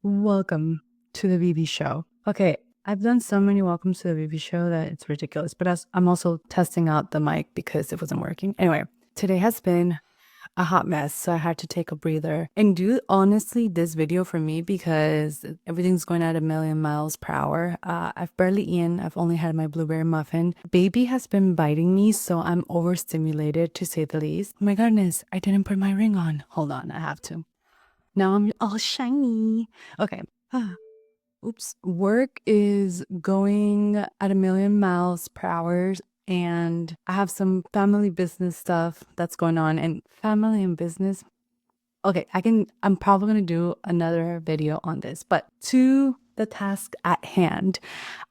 Welcome to the VV show. Okay, I've done so many welcomes to the VV show that it's ridiculous, but I'm also testing out the mic because it wasn't working. Anyway, today has been a hot mess, so I had to take a breather and do honestly this video for me because everything's going at a million miles per hour. I've barely eaten. I've only had my blueberry muffin. Baby has been biting me, so I'm overstimulated to say the least. Oh my goodness, I didn't put my ring on. Hold on, I have to. Now I'm all shiny. Okay. Oops. Work is going at a million miles per hour, and I have some family business stuff that's going on. And family and business. Okay, I'm probably gonna do another video on this, but to the task at hand,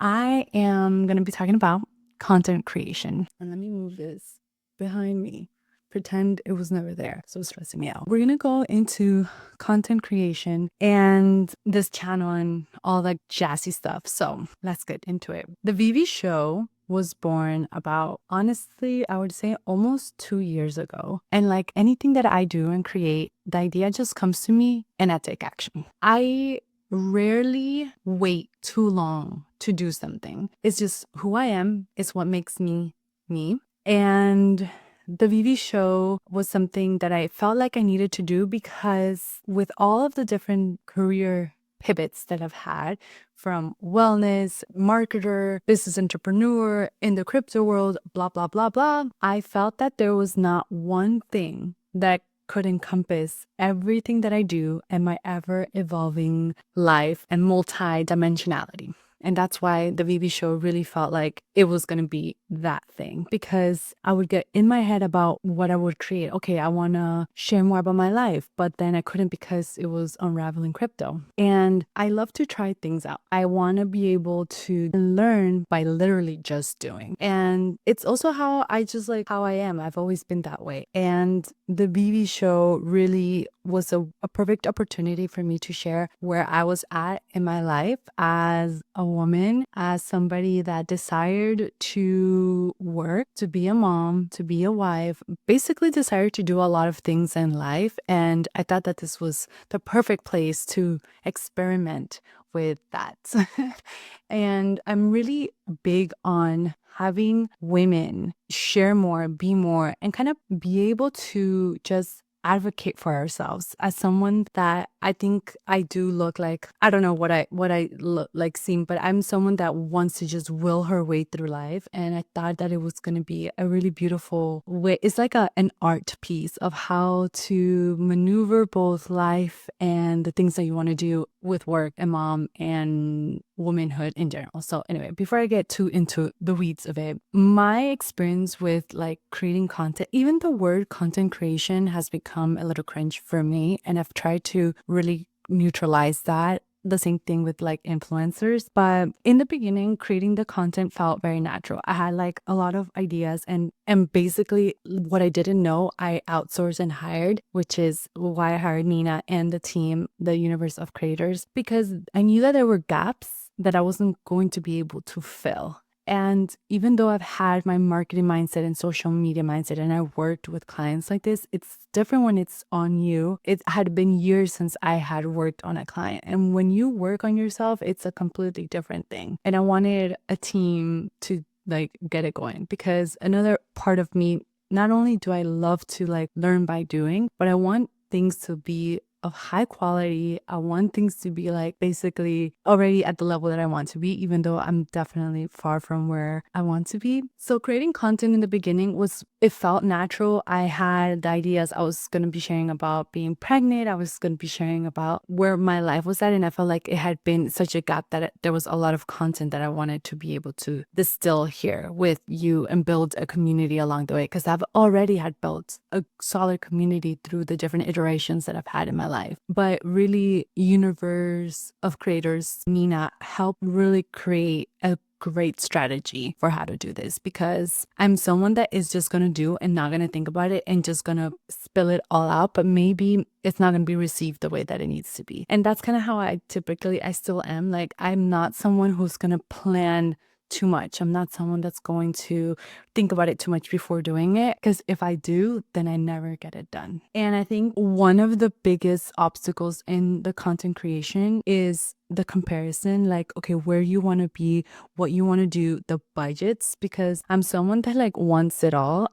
I am gonna be talking about content creation. And let me move this behind me. Pretend it was never there. So it's stressing me out. We're gonna go into content creation and this channel and all that jazzy stuff. So let's get into it. The VV show was born about, honestly, I would say almost 2 years ago. And like anything that I do and create, the idea just comes to me and I take action. I rarely wait too long to do something. It's just who I am. It's what makes me me. And the VV show was something that I felt like I needed to do because with all of the different career pivots that I've had, from wellness, marketer, business entrepreneur, in the crypto world, blah, blah, blah, blah, I felt that there was not one thing that could encompass everything that I do and my ever evolving life and multi-dimensionality. And that's why the VV show really felt like it was going to be that thing, because I would get in my head about what I would create. Okay, I want to share more about my life, but then I couldn't because it was unraveling crypto. And I love to try things out. I want to be able to learn by literally just doing. And it's also how I am. I've always been that way. And the VV show really was a perfect opportunity for me to share where I was at in my life as a woman, as somebody that desired to work, to be a mom, to be a wife, basically desired to do a lot of things in life. And I thought that this was the perfect place to experiment with that. And I'm really big on having women share more, be more, and kind of be able to just advocate for ourselves. As someone that I think I do look like, I don't know what I look like seem, but I'm someone that wants to just will her way through life. And I thought that it was going to be a really beautiful way. It's like an art piece of how to maneuver both life and the things that you want to do with work and mom and womanhood in general. So anyway, before I get too into the weeds of it, my experience with like creating content, even the word content creation has become a little cringe for me. And I've tried to really neutralize that. The same thing with like influencers. But in the beginning, creating the content felt very natural. I had like a lot of ideas and basically what I didn't know, I outsourced and hired, which is why I hired Nina and the team, the Universe of Creators, because I knew that there were gaps that I wasn't going to be able to fill. And even though I've had my marketing mindset and social media mindset and I worked with clients like this, it's different when it's on you. It had been years since I had worked on a client. And when you work on yourself, it's a completely different thing. And I wanted a team to like get it going, because another part of me, not only do I love to like learn by doing, but I want things to be of high quality. I want things to be like basically already at the level that I want to be, even though I'm definitely far from where I want to be. So creating content in the beginning it felt natural. I had the ideas. I was going to be sharing about being pregnant. I was going to be sharing about where my life was at. And I felt like it had been such a gap that there was a lot of content that I wanted to be able to distill here with you and build a community along the way. Because I've already had built a solid community through the different iterations that I've had in my life. But really, Universe of Creators, Nina, helped really create a great strategy for how to do this, because I'm someone that is just going to do and not going to think about it and just going to spill it all out, but maybe it's not going to be received the way that it needs to be. And that's kind of how I still am. Like, I'm not someone who's going to plan too much. I'm not someone that's going to think about it too much before doing it, because if I do, then I never get it done. And I think one of the biggest obstacles in the content creation is the comparison, like, okay, where you want to be, what you want to do, the budgets, because I'm someone that like wants it all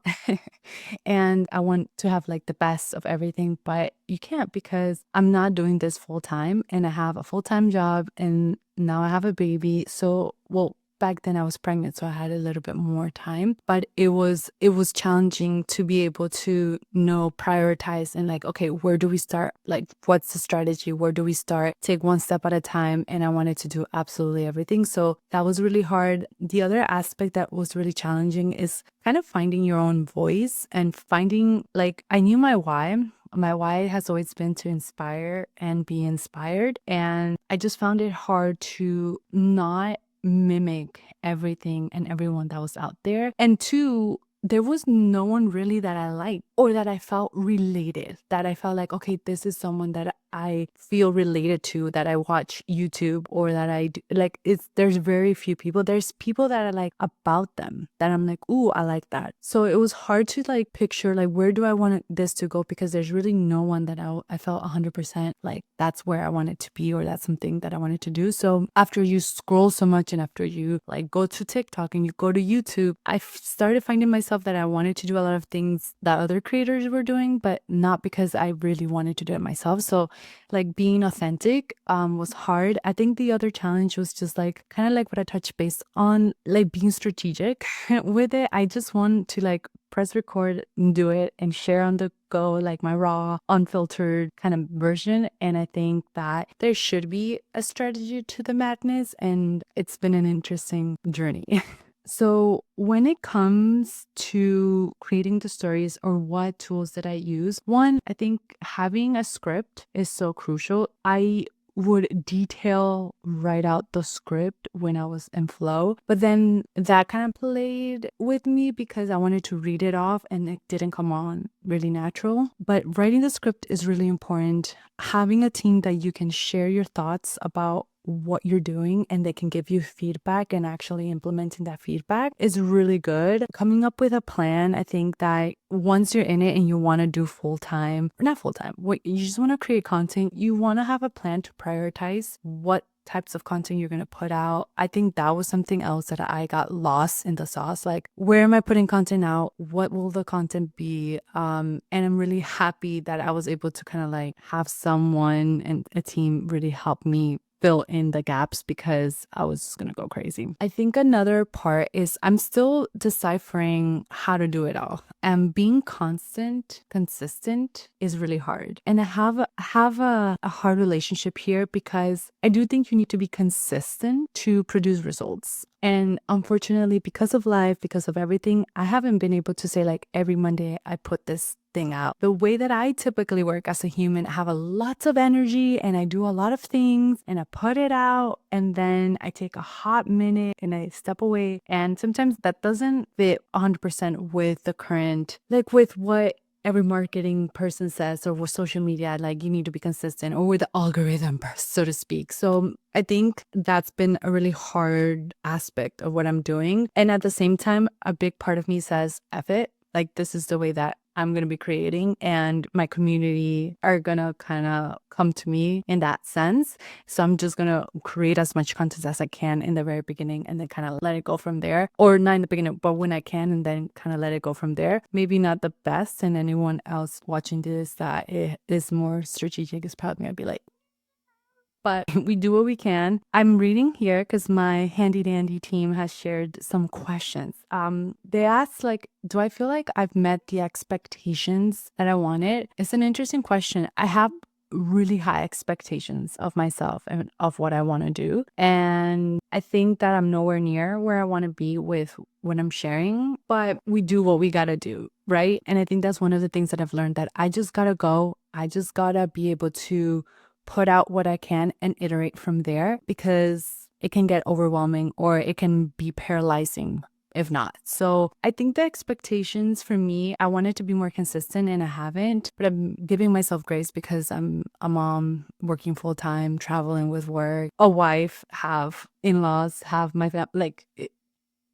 and I want to have like the best of everything, but you can't, because I'm not doing this full time and I have a full-time job and now I have a baby. So, well, back then I was pregnant, so I had a little bit more time, but it was challenging to be able to prioritize and like, okay, where do we start? Like, what's the strategy? Where do we start? Take one step at a time. And I wanted to do absolutely everything. So that was really hard. The other aspect that was really challenging is kind of finding your own voice and finding, like, I knew my why. My why has always been to inspire and be inspired. And I just found it hard to not mimic everything and everyone that was out there. And two, there was no one really that I liked or that I felt related, that I felt like, okay, this is someone that I feel related to, that I watch YouTube, or that I do, like, there's very few people. There's people that I like about them that I'm like, ooh, I like that. So it was hard to like picture like, where do I want this to go? Because there's really no one that I felt 100% like that's where I wanted to be, or that's something that I wanted to do. So after you scroll so much and after you like go to TikTok and you go to YouTube, I started finding myself that I wanted to do a lot of things that other creators were doing, but not because I really wanted to do it myself. So like being authentic was hard. I think the other challenge was just like kind of like what I touched base on, like being strategic with it. I just want to like press record and do it and share on the go, like my raw, unfiltered kind of version. And I think that there should be a strategy to the madness, and it's been an interesting journey. So when it comes to creating the stories or what tools that I use, one, I think having a script is so crucial. I would write out the script when I was in flow, but then that kind of played with me because I wanted to read it off and it didn't come on really natural. But writing the script is really important. Having a team that you can share your thoughts about what you're doing and they can give you feedback, and actually implementing that feedback is really good. Coming up with a plan, I think that once you're in it and you want to do not full time, you just want to create content, you want to have a plan to prioritize what types of content you're going to put out. I think that was something else that I got lost in the sauce. Like, where am I putting content out? What will the content be? And I'm really happy that I was able to kind of like have someone and a team really help me fill in the gaps, because I was just gonna go crazy. I think another part is I'm still deciphering how to do it all. And being consistent is really hard. And I have a hard relationship here, because I do think you need to be consistent to produce results. And unfortunately, because of life, because of everything, I haven't been able to say like every Monday I put this thing out. The way that I typically work as a human, I have a lot of energy and I do a lot of things and I put it out, and then I take a hot minute and I step away. And sometimes that doesn't fit 100% with the current, like with what every marketing person says, or with social media, like you need to be consistent, or with the algorithm, so to speak. So I think that's been a really hard aspect of what I'm doing. And at the same time, a big part of me says, F it. Like, this is the way that I'm going to be creating, and my community are going to kind of come to me in that sense. So I'm just going to create as much content as I can in the very beginning, and then kind of let it go from there. Or not in the beginning, but when I can, and then kind of let it go from there. Maybe not the best, and anyone else watching this that it is more strategic is probably going to be like, but we do what we can. I'm reading here because my handy dandy team has shared some questions. They asked, like, do I feel like I've met the expectations that I wanted? It's an interesting question. I have really high expectations of myself and of what I want to do. And I think that I'm nowhere near where I want to be with when I'm sharing, but we do what we got to do, right? And I think that's one of the things that I've learned, that I just got to go. I just got to be able to put out what I can and iterate from there, because it can get overwhelming or it can be paralyzing if not. So I think the expectations for me, I wanted to be more consistent and I haven't, but I'm giving myself grace because I'm a mom working full time, traveling with work, a wife, have in-laws, have my family. Like,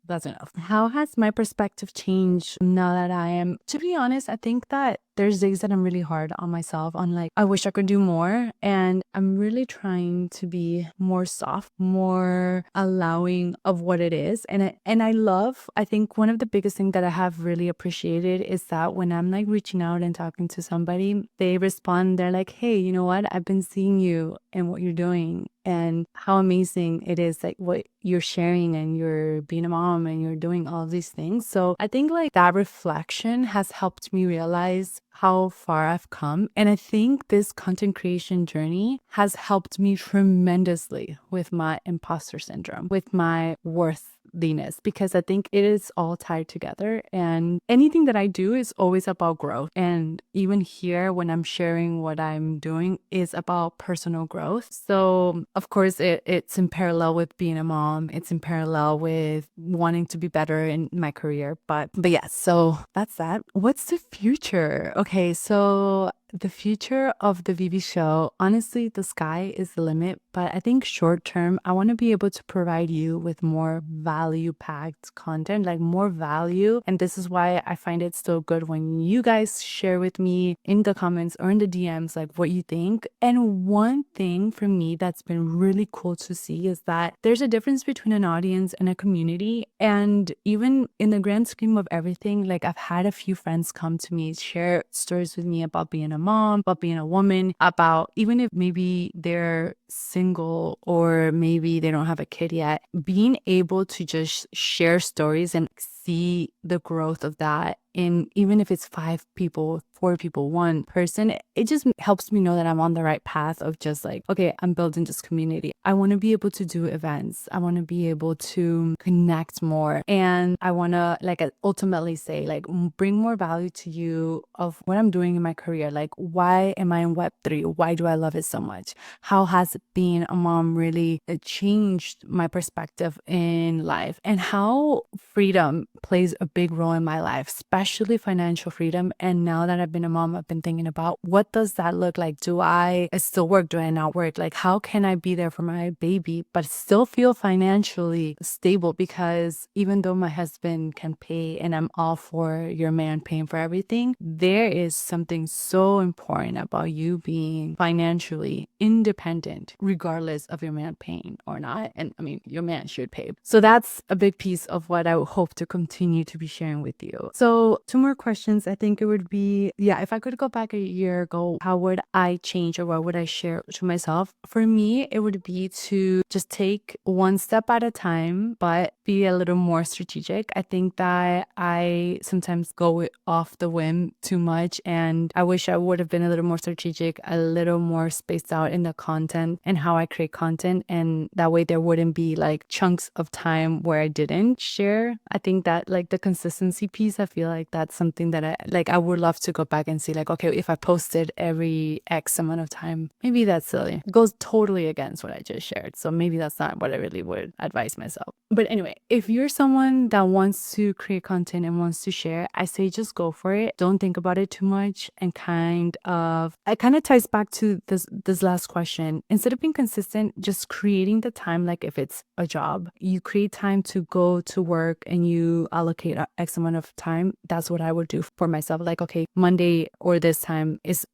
that's enough. How has my perspective changed now that I am, to be honest, I think that there's days that I'm really hard on myself on like, I wish I could do more. And I'm really trying to be more soft, more allowing of what it is. I think one of the biggest things that I have really appreciated is that when I'm like reaching out and talking to somebody, they respond, they're like, hey, you know what? I've been seeing you and what you're doing and how amazing it is, like what you're sharing, and you're being a mom and you're doing all these things. So I think like that reflection has helped me realize how far I've come. And I think this content creation journey has helped me tremendously with my imposter syndrome, with my worthiness, because I think it is all tied together. And anything that I do is always about growth. And even here, when I'm sharing what I'm doing, is about personal growth. So of course, it's in parallel with being a mom. It's in parallel with wanting to be better in my career. But yeah, so that's that. What's the future? Okay, so the future of the Vivi show, honestly, the sky is the limit. But I think short term, I want to be able to provide you with more value packed content, like more value. And this is why I find it so good when you guys share with me in the comments or in the DMs, like what you think. And one thing for me that's been really cool to see is that there's a difference between an audience and a community. And even in the grand scheme of everything, like I've had a few friends come to me, share stories with me about being a mom, about being a woman, about even if maybe they're single or maybe they don't have a kid yet, being able to just share stories and see the growth of that. And even if it's 5 people, 4 people, 1 person, it just helps me know that I'm on the right path of just like, okay, I'm building this community. I want to be able to do events. I want to be able to connect more. And I want to like ultimately say like bring more value to you of what I'm doing in my career. Like, why am I in Web3? Why do I love it so much? How has being a mom really changed my perspective in life, and how freedom plays a big role in my life, especially financial freedom. And now that I've been a mom, I've been thinking about what does that look like? Do I still work? Do I not work? Like, how can I be there for my baby, but still feel financially stable? Because even though my husband can pay and I'm all for your man paying for everything, there is something so important about you being financially independent, regardless of your man paying or not. And I mean, your man should pay. So that's a big piece of what I hope to continue to be sharing with you. So 2 more questions. I think it would be, yeah, if I could go back a year ago, how would I change or what would I share to myself? For me, it would be to just take one step at a time, but be a little more strategic. I think that I sometimes go off the whim too much, and I wish I would have been a little more strategic, a little more spaced out in the content and how I create content. And that way there wouldn't be like chunks of time where I didn't share. I think that like the consistency piece, I feel like that's something that I would love to go back and see like, okay, if I posted every X amount of time, maybe that's silly. It goes totally against what I just shared. So maybe that's not what I really would advise myself. But anyway, if you're someone that wants to create content and wants to share, I say just go for it. Don't think about it too much. And it kind of ties back to this last question. Instead of being consistent, just creating the time, like if it's a job, you create time to go to work and you allocate X amount of time. That's what I would do for myself. Like, okay, Monday or this time is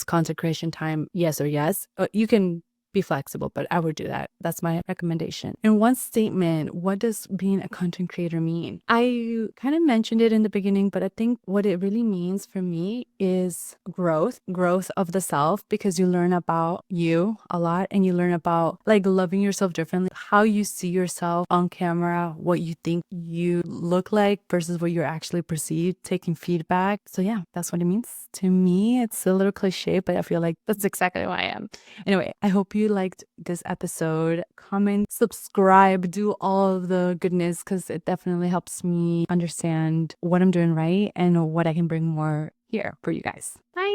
content creation time, yes or yes. You can be flexible, but I would do that. That's my recommendation. In one statement, what does being a content creator mean? I kind of mentioned it in the beginning, but I think what it really means for me is growth of the self, because you learn about you a lot and you learn about like loving yourself differently, how you see yourself on camera, what you think you look like versus what you're actually perceived, taking feedback. So yeah, that's what it means to me. It's a little cliche, but I feel like that's exactly who I am. Anyway, I hope you liked this episode. Comment, subscribe, do all of the goodness, because it definitely helps me understand what I'm doing right and what I can bring more here for you guys. Bye.